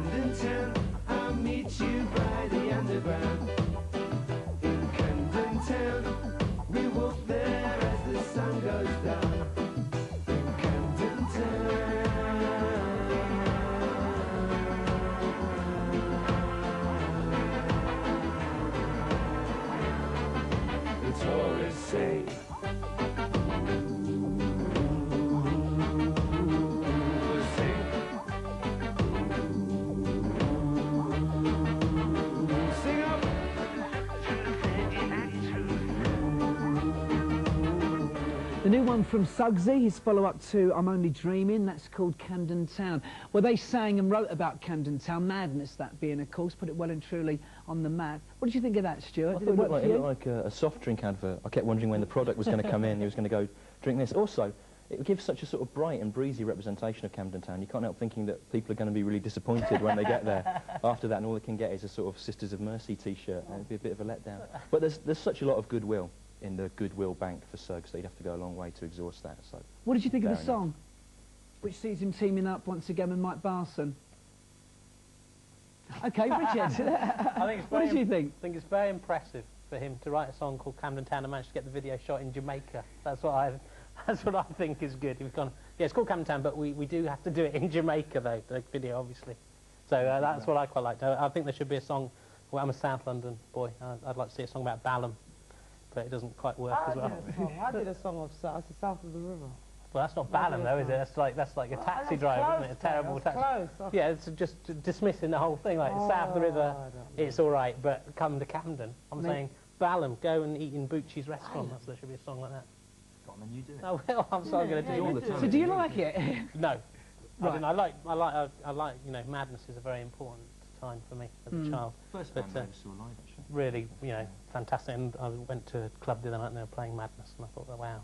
Camden Town, I'll meet you by the underground. In Camden Town, we walk there as the sun goes down. In Camden Town. The tourists say, the new one from Suggsy, his follow-up to I'm Only Dreaming, that's called Camden Town. Well, they sang and wrote about Camden Town, Madness that being, of course, put it well and truly on the map. What did you think of that, Stuart? Did it work for you? It looked like a soft drink advert. I kept wondering when the product was going to come in, he was going to go drink this. Also, it gives such a sort of bright and breezy representation of Camden Town. You can't help thinking that people are going to be really disappointed when they get there after that, and all they can get is a sort of Sisters of Mercy T-shirt. It'd be a bit of a letdown. But there's such a lot of goodwill in the goodwill bank for Suggs that you'd have to go a long way to exhaust that. So what did you think of the song, which sees him teaming up once again with Mike Barson? Okay, Richard. What did you think? I think it's very impressive for him to write a song called Camden Town and manage to get the video shot in Jamaica. That's what I think is good. We've gone, yeah, it's called Camden Town, but we do have to do it in Jamaica though, the video obviously. So that's what I quite liked. I think there should be a song. Well, I'm a South London boy. I'd like to see a song about Balham, but it doesn't quite work as well. I did a song of South of the River. Well, that's not Balham though, is it? That's like a taxi driver, isn't it? A terrible taxi. Yeah, it's just dismissing the whole thing. Like south of the river, it's all right, but come to Camden. I'm saying Balham, go and eat in Bucci's restaurant. There should be a song like that. Got on, then you do it. Oh well, I'm sorry, going to do it all the time. So do you like it? No, right. I like. You know, Madness is a very important time for me as a child. First band I ever saw live, actually. Really, you know, fantastic. And I went to a club the other night and they were playing Madness, and I thought, wow.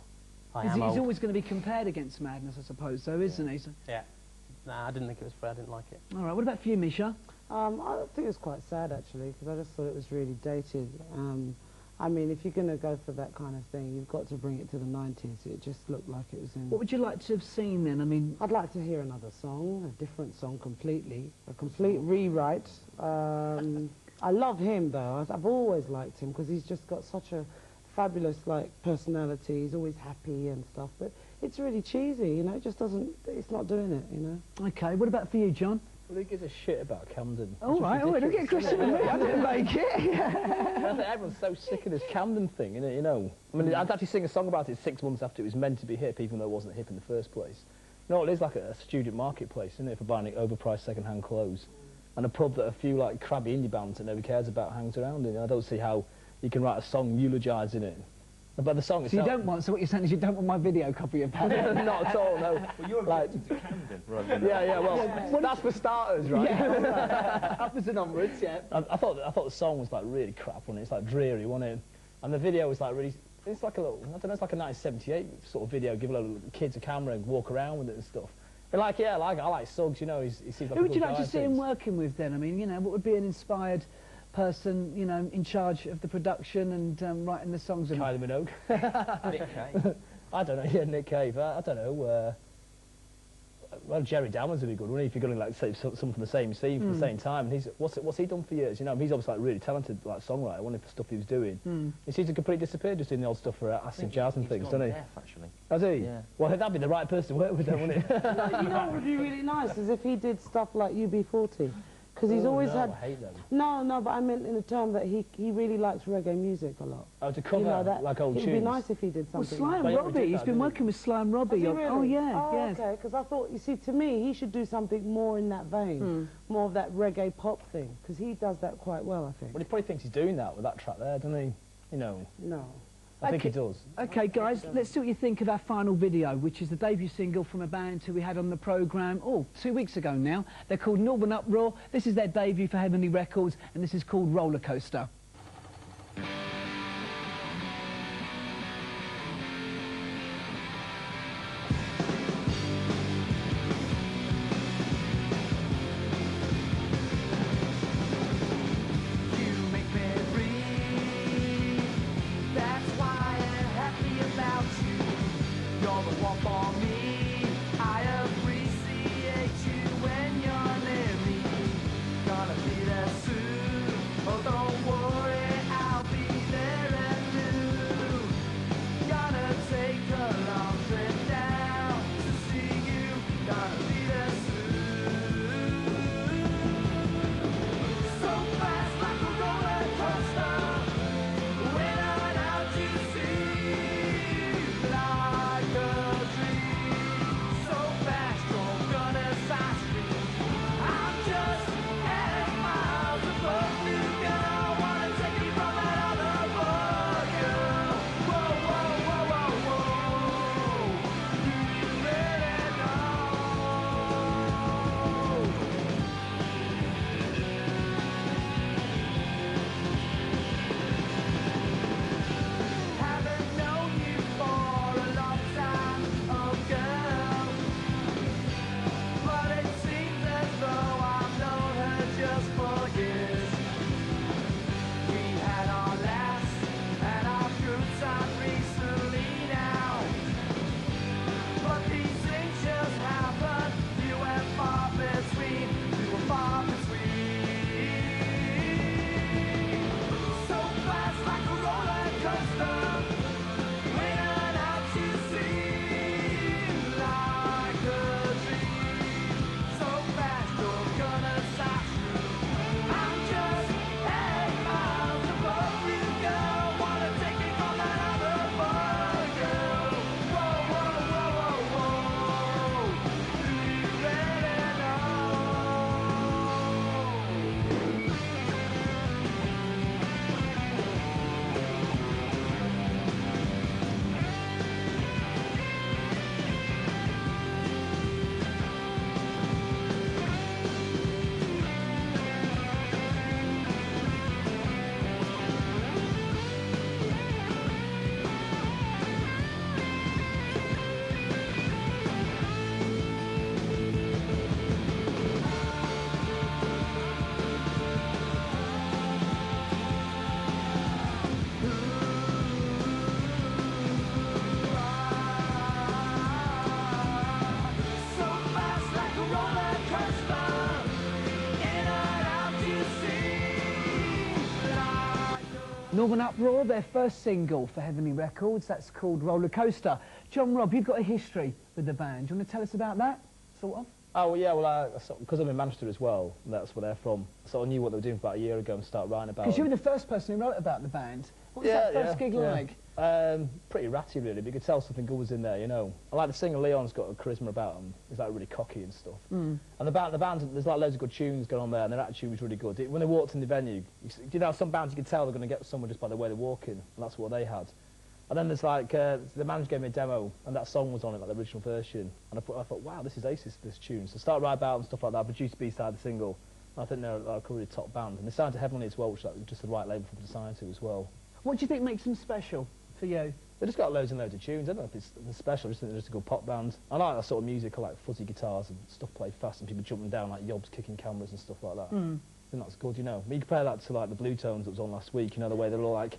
He's always going to be compared against Madness, I suppose, though, isn't he? So yeah. Nah, I didn't think it was fair. I didn't like it. All right. What about for you, Misha? I think it's quite sad, actually, because I just thought it was really dated. I mean, if you're going to go for that kind of thing, you've got to bring it to the 90s. It just looked like it was in... What would you like to have seen, then? I mean... I'd like to hear another song, a different song completely, a complete rewrite. I love him, though. I've always liked him, because he's just got such a fabulous, like, personality. He's always happy and stuff, but it's really cheesy, you know, it just doesn't, it's not doing it, you know. Okay, what about for you, John? Well, who gives a shit about Camden? All right, don't get a question with me, I didn't make it. I think everyone's so sick of this Camden thing, innit, you know. I mean, I'd actually sing a song about it 6 months after it was meant to be hip, even though it wasn't hip in the first place. You know, it is like a student marketplace, isn't it, for buying overpriced second-hand clothes. And a pub that a few, like, crabby indie bands that nobody cares about hangs around in. I don't see how you can write a song eulogising it. But the song itself... So you don't want, so what you're saying is you don't want my video copy of that? Not at all, no. Well, you're objecting to Camden, right? Yeah, well, that's for starters, right? Yeah. Upwards and onwards, yeah. I thought the song was, like, really crap, wasn't it? It's, like, dreary, wasn't it? And the video was, like, really... It's like a little... I don't know, it's like a 1978 sort of video, give a lot of kids a camera and walk around with it and stuff. But, like, yeah, I like Suggs, you know, he seems like a Who would you good like guy, to see him working with, then? I mean, you know, what would be an inspired person, you know, in charge of the production and writing the songs? Kylie Minogue. Nick Cave. I don't know, yeah, Nick Cave. I don't know. Well, Jerry Downs would be good, wouldn't he? If you're going to, like, say something from the same scene for the same time. And what's he done for years? You know, he's obviously, like, really talented, like, songwriter, one of the stuff he was doing. He seems to completely disappear just doing the old stuff for acid jazz and things, doesn't he? Deaf, actually. Has he? Yeah. Well, that'd be the right person to work with, then, wouldn't it? You know what would be really nice is if he did stuff like UB40. Because he's always had... I hate them. No, but I meant in the term that he really likes reggae music a lot. Oh, to cover, you know, that, like, old tunes? It would be nice if he did Well, something. Sly and like Robbie, he's been working with Sly and Robbie. Really? Oh, yeah, yes. Okay, because I thought, you see, to me, he should do something more in that vein, more of that reggae pop thing, because he does that quite well, I think. Well, he probably thinks he's doing that with that track there, doesn't he? You know. No. I think he does. Okay, guys, let's see what you think of our final video, which is the debut single from a band who we had on the programme, 2 weeks ago now. They're called Northern Uproar. This is their debut for Heavenly Records, and this is called Roller Coaster. Northern Uproar, their first single for Heavenly Records, that's called Roller Coaster. John Robb, you've got a history with the band. Do you want to tell us about that, sort of? Oh, well, yeah, well, because I'm in Manchester as well, and that's where they're from, I sort of knew what they were doing about a year ago and started writing about it. Because you were the first person who wrote about the band. What was that first gig like? Pretty ratty, really, but you could tell something good was in there, you know. I like the singer Leon's got a charisma about him. He's like really cocky and stuff. And the band, there's like loads of good tunes going on there, and their attitude was really good. When they walked in the venue, you know, some bands you could tell they're going to get someone just by the way they're walking, and that's what they had. And then there's like, the manager gave me a demo, and that song was on it, like the original version. And I thought, wow, this is ace, this tune. So I started writing about and stuff like that, produced B-side of the single. And I think they're like a really top band. And they signed to Heavenly as well, which is like just the right label for them to sign to as well. What do you think makes them special for you? They just got loads and loads of tunes. I don't know if it's special, I just think they're just a good pop band. I like that sort of music, I like fuzzy guitars and stuff played fast and people jumping down like yobs kicking cameras and stuff like that. I think that's good, you know. I mean, you compare that to like the Blue Tones that was on last week, you know, the way they're all like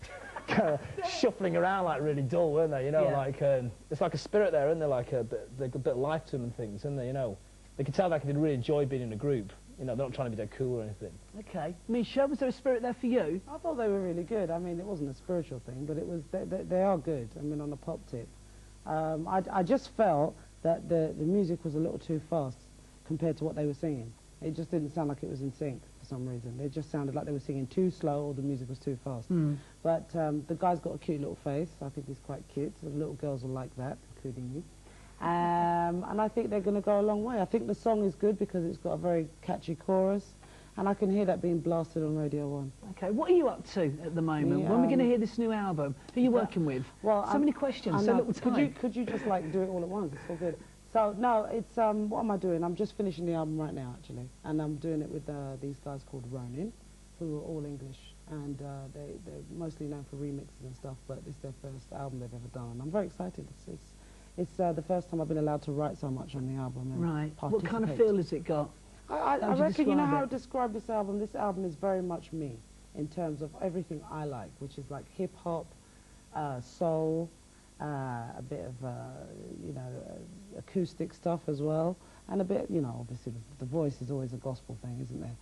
shuffling around like really dull, weren't they? You know, like it's like a spirit there, isn't there? Like a bit of life to them and things, isn't there? You know, they can tell that they really enjoy being in a group. You know, they're not trying to be dead cool or anything. Okay. Misha, was there a spirit there for you? I thought they were really good. I mean, it wasn't a spiritual thing, but it was. They are good. I mean, on a pop tip. I just felt that the music was a little too fast compared to what they were singing. It just didn't sound like it was in sync for some reason. It just sounded like they were singing too slow or the music was too fast. But the guy's got a cute little face. I think he's quite cute. The little girls will like that, including me. And I think they're going to go a long way. I think the song is good because it's got a very catchy chorus. And I can hear that being blasted on Radio 1. Okay, what are you up to at the moment? When are we going to hear this new album? Who are you working with? Well, so many questions, so little time. Could you just like do it all at once? It's all good. So, no, it's, what am I doing? I'm just finishing the album right now, actually. And I'm doing it with these guys called Ronin, who are all English. And they're mostly known for remixes and stuff, but it's their first album they've ever done. And I'm very excited. It's the first time I've been allowed to write so much on the album. And right. What kind of feel has it got? I reckon, you know how to describe this album? This album is very much me in terms of everything I like, which is like hip-hop, soul, a bit of, you know, acoustic stuff as well, and a bit, you know, obviously the voice is always a gospel thing, isn't there?